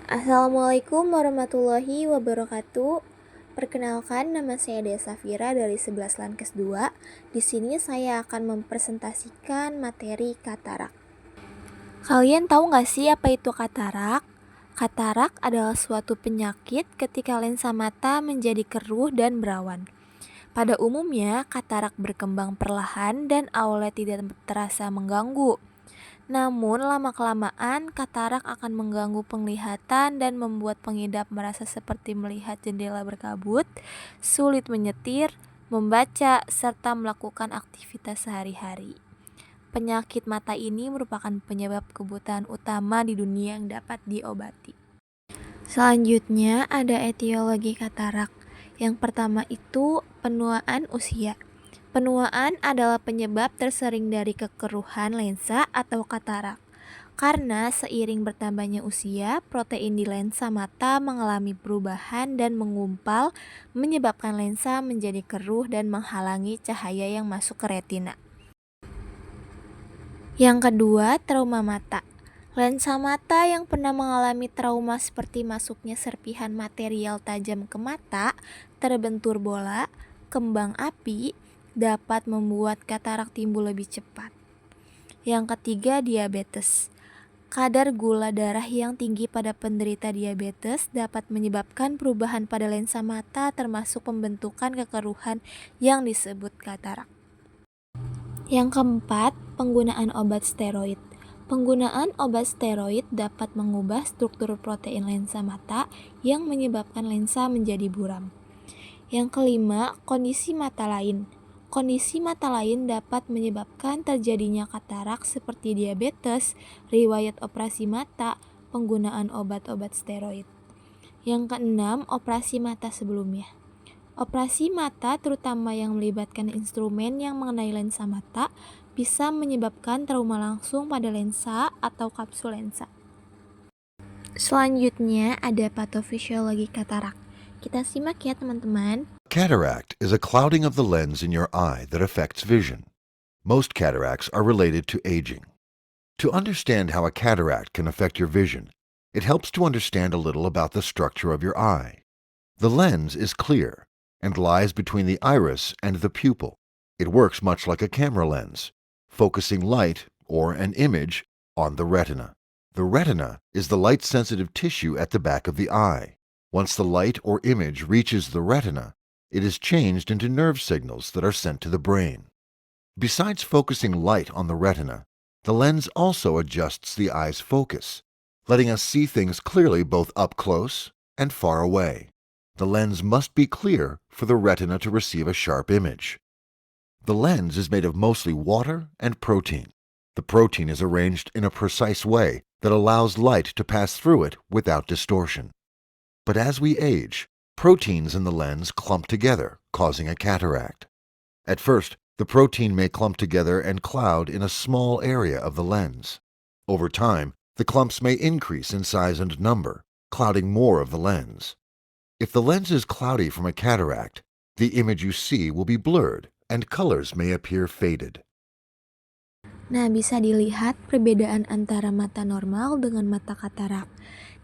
Assalamualaikum warahmatullahi wabarakatuh. Perkenalkan, nama saya Dea Safira dari 11 Lankes 2. Di sini saya akan mempresentasikan materi katarak. Kalian tahu nggak sih apa itu katarak? Katarak adalah suatu penyakit ketika lensa mata menjadi keruh dan berawan. Pada umumnya, katarak berkembang perlahan dan awalnya tidak terasa mengganggu. Namun, lama-kelamaan katarak akan mengganggu penglihatan dan membuat pengidap merasa seperti melihat jendela berkabut, sulit menyetir, membaca, serta melakukan aktivitas sehari-hari. Penyakit mata ini merupakan penyebab kebutaan utama di dunia yang dapat diobati. Selanjutnya ada etiologi katarak. Yang pertama itu penuaan usia. Penuaan adalah penyebab tersering dari kekeruhan lensa atau katarak. Karena seiring bertambahnya usia, protein di lensa mata mengalami perubahan dan mengumpal, menyebabkan lensa menjadi keruh dan menghalangi cahaya yang masuk ke retina. Yang kedua, trauma mata. Lensa mata yang pernah mengalami trauma seperti masuknya serpihan material tajam ke mata, terbentur bola, kembang api, dapat membuat katarak timbul lebih cepat. Yang ketiga, diabetes. Kadar gula darah yang tinggi pada penderita diabetes dapat menyebabkan perubahan pada lensa mata termasuk pembentukan kekeruhan yang disebut katarak. Yang keempat, penggunaan obat steroid. Penggunaan obat steroid dapat mengubah struktur protein lensa mata yang menyebabkan lensa menjadi buram. Yang kelima, kondisi mata lain. Kondisi mata lain dapat menyebabkan terjadinya katarak seperti diabetes, riwayat operasi mata, penggunaan obat-obat steroid. Yang keenam, operasi mata sebelumnya. Operasi mata, terutama yang melibatkan instrumen yang mengenai lensa mata, bisa menyebabkan trauma langsung pada lensa atau kapsul lensa. Selanjutnya ada patofisiologi katarak. Kita simak ya teman-teman. Cataract is a clouding of the lens in your eye that affects vision. Most cataracts are related to aging. To understand how a cataract can affect your vision, it helps to understand a little about the structure of your eye. The lens is clear and lies between the iris and the pupil. It works much like a camera lens, focusing light or an image on the retina. The retina is the light-sensitive tissue at the back of the eye. Once the light or image reaches the retina, it is changed into nerve signals that are sent to the brain. Besides focusing light on the retina, the lens also adjusts the eye's focus, letting us see things clearly both up close and far away. The lens must be clear for the retina to receive a sharp image. The lens is made of mostly water and protein. The protein is arranged in a precise way that allows light to pass through it without distortion. But as we age, proteins in the lens clump together, causing a cataract. At first, the protein may clump together and cloud in a small area of the lens. Over time, the clumps may increase in size and number, clouding more of the lens. If the lens is cloudy from a cataract, the image you see will be blurred and colors may appear faded. Nah, bisa dilihat perbedaan antara mata normal dengan mata katarak.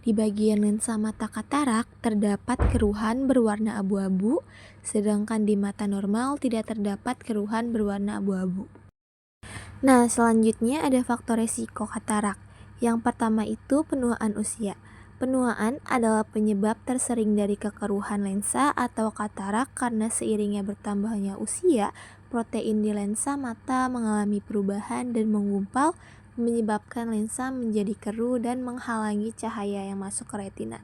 Di bagian lensa mata katarak terdapat keruhan berwarna abu-abu, sedangkan di mata normal tidak terdapat keruhan berwarna abu-abu. Nah, selanjutnya ada faktor resiko katarak. Yang pertama itu penuaan usia. Penuaan adalah penyebab tersering dari kekeruhan lensa atau katarak karena seiringnya bertambahnya usia, protein di lensa mata mengalami perubahan dan menggumpal, menyebabkan lensa menjadi keruh dan menghalangi cahaya yang masuk ke retina.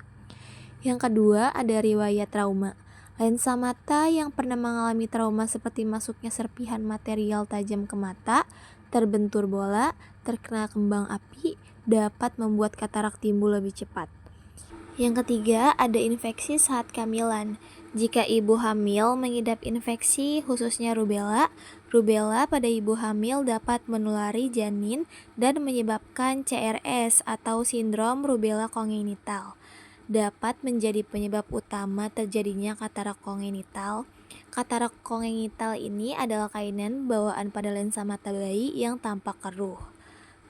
Yang kedua, ada riwayat trauma. Lensa mata yang pernah mengalami trauma seperti masuknya serpihan material tajam ke mata, terbentur bola, terkena kembang api, dapat membuat katarak timbul lebih cepat. Yang ketiga, ada infeksi saat kehamilan. Jika ibu hamil mengidap infeksi khususnya rubella pada ibu hamil dapat menulari janin dan menyebabkan CRS atau sindrom rubella kongenital. Dapat menjadi penyebab utama terjadinya katarak kongenital. Katarak kongenital ini adalah kelainan bawaan pada lensa mata bayi yang tampak keruh.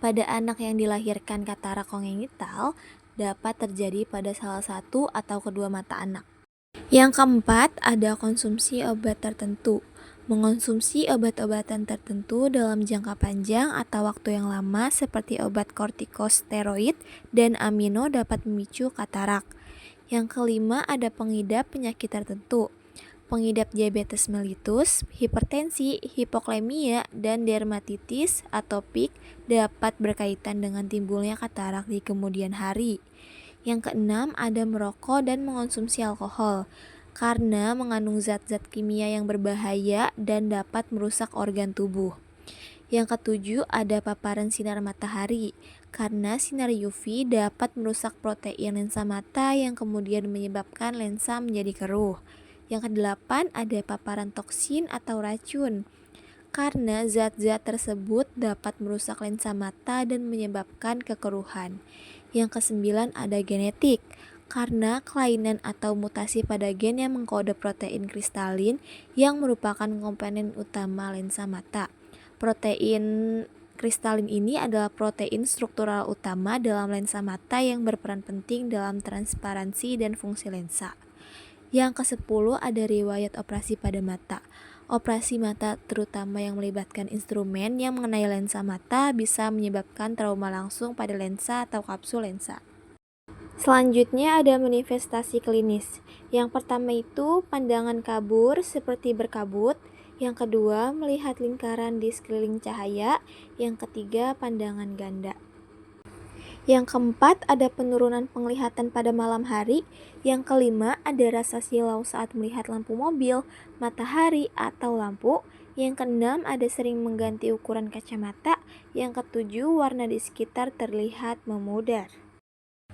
Pada anak yang dilahirkan katarak kongenital, dapat terjadi pada salah satu atau kedua mata anak. Yang keempat, ada konsumsi obat tertentu. Mengonsumsi obat-obatan tertentu dalam jangka panjang atau waktu yang lama seperti obat kortikosteroid dan amino dapat memicu katarak. Yang kelima, ada pengidap penyakit tertentu. Pengidap diabetes mellitus, hipertensi, hipoklemia, dan dermatitis atopik dapat berkaitan dengan timbulnya katarak di kemudian hari. Yang keenam, ada merokok dan mengonsumsi alkohol karena mengandung zat-zat kimia yang berbahaya dan dapat merusak organ tubuh. Yang ketujuh, ada paparan sinar matahari karena sinar UV dapat merusak protein lensa mata yang kemudian menyebabkan lensa menjadi keruh. Yang kedelapan, ada paparan toksin atau racun karena zat-zat tersebut dapat merusak lensa mata dan menyebabkan kekeruhan. Yang kesembilan, ada genetik karena kelainan atau mutasi pada gen yang mengkode protein kristalin yang merupakan komponen utama lensa mata. Protein kristalin ini adalah protein struktural utama dalam lensa mata yang berperan penting dalam transparansi dan fungsi lensa. Yang ke-10, ada riwayat operasi pada mata. Operasi mata terutama yang melibatkan instrumen yang mengenai lensa mata bisa menyebabkan trauma langsung pada lensa atau kapsul lensa. Selanjutnya ada manifestasi klinis. Yang pertama itu pandangan kabur seperti berkabut. Yang kedua, melihat lingkaran di sekeliling cahaya. Yang ketiga, pandangan ganda. Yang keempat, ada penurunan penglihatan pada malam hari. Yang kelima, ada rasa silau saat melihat lampu mobil, matahari, atau lampu. Yang keenam, ada sering mengganti ukuran kacamata. Yang ketujuh, warna di sekitar terlihat memudar.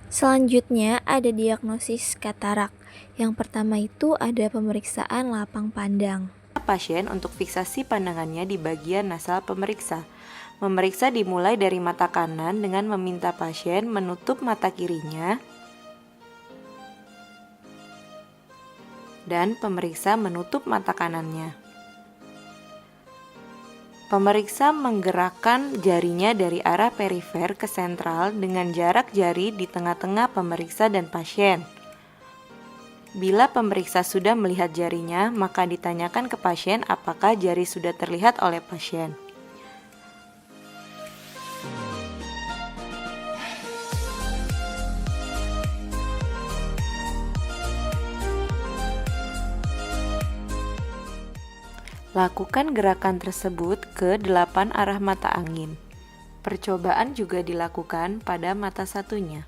Selanjutnya, ada diagnosis katarak. Yang pertama itu ada pemeriksaan lapang pandang. Pasien untuk fiksasi pandangannya di bagian nasal pemeriksa. Memeriksa dimulai dari mata kanan dengan meminta pasien menutup mata kirinya dan pemeriksa menutup mata kanannya. Pemeriksa menggerakkan jarinya dari arah perifer ke sentral dengan jarak jari di tengah-tengah pemeriksa dan pasien. Bila pemeriksa sudah melihat jarinya, maka ditanyakan ke pasien apakah jari sudah terlihat oleh pasien. Lakukan gerakan tersebut ke 8 arah mata angin. Percobaan juga dilakukan pada mata satunya.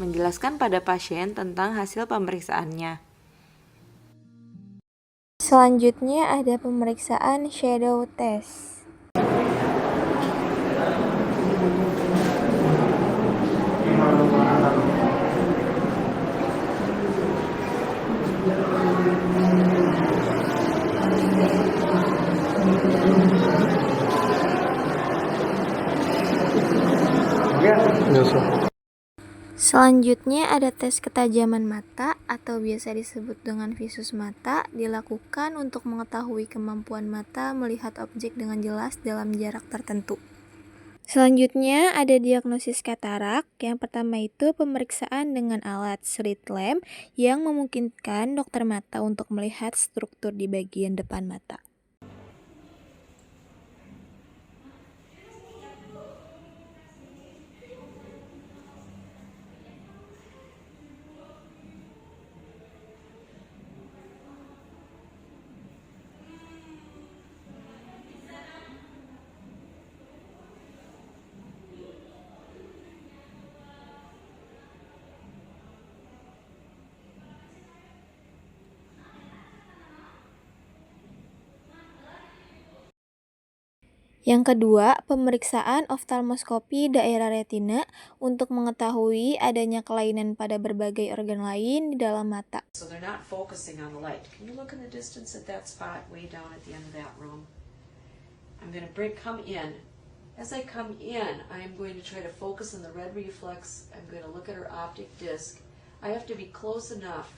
Menjelaskan pada pasien tentang hasil pemeriksaannya. Selanjutnya ada pemeriksaan shadow test. Selanjutnya ada tes ketajaman mata atau biasa disebut dengan visus mata, dilakukan untuk mengetahui kemampuan mata melihat objek dengan jelas dalam jarak tertentu. Selanjutnya ada diagnosis katarak. Yang pertama itu pemeriksaan dengan alat slit lamp yang memungkinkan dokter mata untuk melihat struktur di bagian depan mata. Yang kedua, pemeriksaan oftalmoskopi daerah retina untuk mengetahui adanya kelainan pada berbagai organ lain di dalam mata. So they're not focusing on the light. Can you look in the distance at that spot way down at the end of that room? I'm going to come in. As I come in, I'm going to try to focus on the red reflex. I'm going to look at her optic disc. I have to be close enough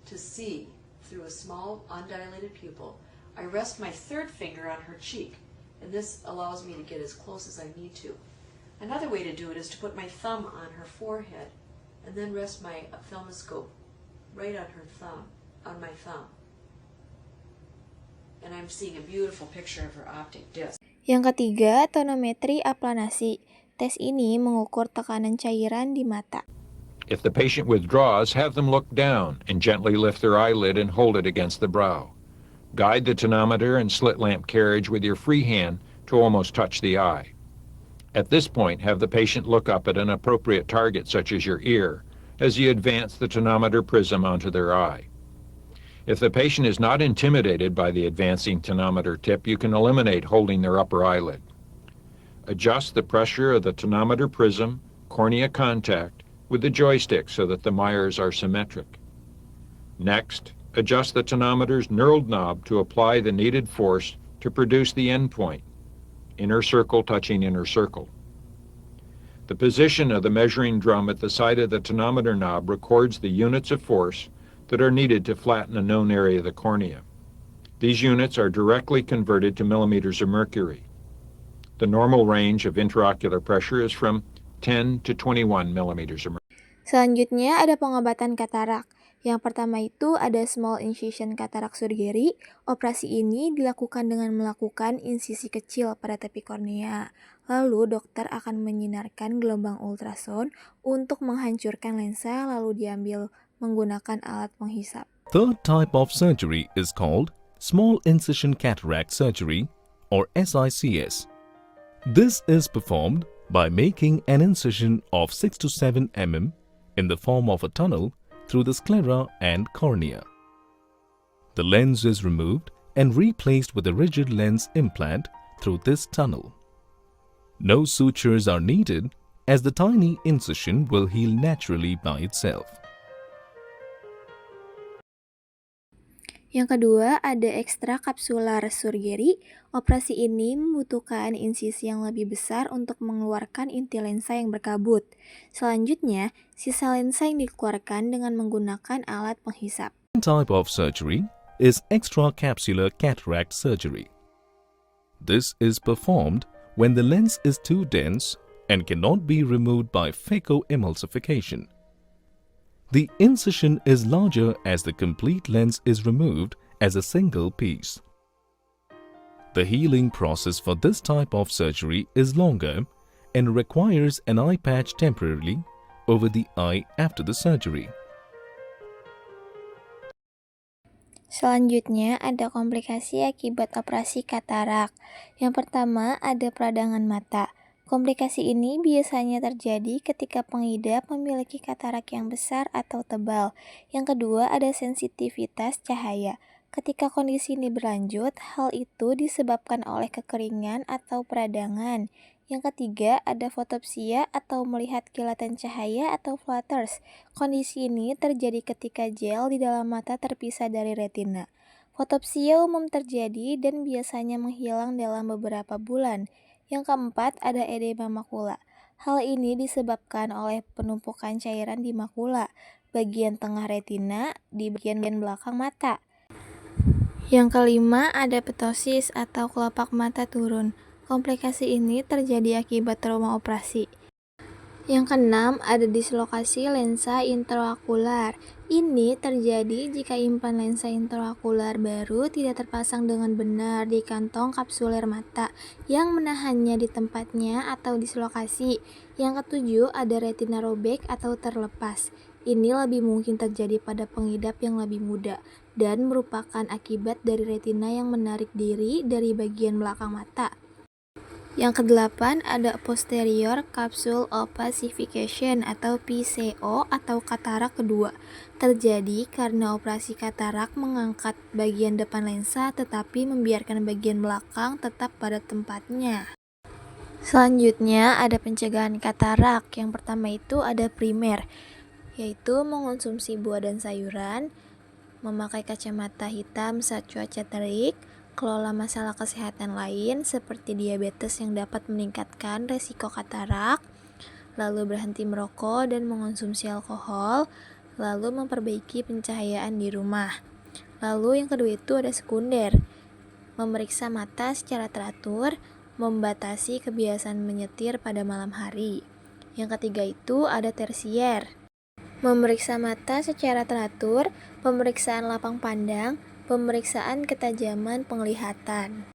to see through a small undilated pupil. I rest my third finger on her cheek, and this allows me to get as close as I need to. Another way to do it is to put my thumb on her forehead and then rest my ophthalmoscope right on her thumb, on my thumb. And I'm seeing a beautiful picture of her optic disc. Yang ketiga, tonometri aplanasi. Tes ini mengukur tekanan cairan di mata. If the patient withdraws, have them look down and gently lift their eyelid and hold it against the brow. Guide the tonometer and slit lamp carriage with your free hand to almost touch the eye. At this point, have the patient look up at an appropriate target, such as your ear, as you advance the tonometer prism onto their eye. If the patient is not intimidated by the advancing tonometer tip, you can eliminate holding their upper eyelid. Adjust the pressure of the tonometer prism, cornea contact, with the joystick so that the Myers are symmetric. Next, adjust the tonometer's knurled knob to apply the needed force to produce the endpoint, inner circle touching inner circle. The position of the measuring drum at the side of the tonometer knob records the units of force that are needed to flatten a known area of the cornea. These units are directly converted to millimeters of mercury. The normal range of intraocular pressure is from 10 to 21 millimeters of mercury. Selanjutnya ada pengobatan katarak. Yang pertama itu ada small incision cataract surgery. Operasi ini dilakukan dengan melakukan insisi kecil pada tepi kornea. Lalu dokter akan menyinarkan gelombang ultrasound untuk menghancurkan lensa lalu diambil menggunakan alat penghisap. Third type of surgery is called small incision cataract surgery or SICS. This is performed by making an incision of 6 to 7 mm in the form of a tunnel through the sclera and cornea. The lens is removed and replaced with a rigid lens implant through this tunnel. No sutures are needed as the tiny incision will heal naturally by itself. Yang kedua, ada extracapsular surgery. Operasi ini membutuhkan insisi yang lebih besar untuk mengeluarkan inti lensa yang berkabut. Selanjutnya, sisa lensa yang dikeluarkan dengan menggunakan alat penghisap. One type of surgery is extracapsular cataract surgery. This is performed when the lens is too dense and cannot be removed by phacoemulsification. The incision is larger as the complete lens is removed as a single piece. The healing process for this type of surgery is longer and requires an eye patch temporarily over the eye after the surgery. Selanjutnya ada komplikasi akibat operasi katarak. Yang pertama ada peradangan mata. Komplikasi ini biasanya terjadi ketika pengidap memiliki katarak yang besar atau tebal. Yang kedua ada sensitivitas cahaya. Ketika kondisi ini berlanjut, hal itu disebabkan oleh kekeringan atau peradangan. Yang ketiga ada fotopsia atau melihat kilatan cahaya atau flutters. Kondisi ini terjadi ketika gel di dalam mata terpisah dari retina. Fotopsia umum terjadi dan biasanya menghilang dalam beberapa bulan. Yang keempat ada edema makula. Hal ini disebabkan oleh penumpukan cairan di makula, bagian tengah retina, di bagian belakang mata. Yang kelima ada ptosis atau kelopak mata turun. Komplikasi ini terjadi akibat trauma operasi. Yang keenam ada dislokasi lensa intraokular. Ini terjadi jika impan lensa intraokular baru tidak terpasang dengan benar di kantong kapsuler mata yang menahannya di tempatnya atau dislokasi. Yang ketujuh ada retina robek atau terlepas. Ini lebih mungkin terjadi pada pengidap yang lebih muda dan merupakan akibat dari retina yang menarik diri dari bagian belakang mata. Yang kedelapan ada posterior capsule opacification atau PCO atau katarak kedua. Terjadi karena operasi katarak mengangkat bagian depan lensa tetapi membiarkan bagian belakang tetap pada tempatnya. Selanjutnya ada pencegahan katarak. Yang pertama itu ada primer, yaitu mengonsumsi buah dan sayuran, memakai kacamata hitam saat cuaca terik, kelola masalah kesehatan lain seperti diabetes yang dapat meningkatkan resiko katarak, lalu berhenti merokok dan mengonsumsi alkohol, lalu memperbaiki pencahayaan di rumah. Lalu yang kedua itu ada sekunder, memeriksa mata secara teratur, membatasi kebiasaan menyetir pada malam hari. Yang ketiga itu ada tersier, memeriksa mata secara teratur, pemeriksaan lapang pandang, pemeriksaan ketajaman penglihatan.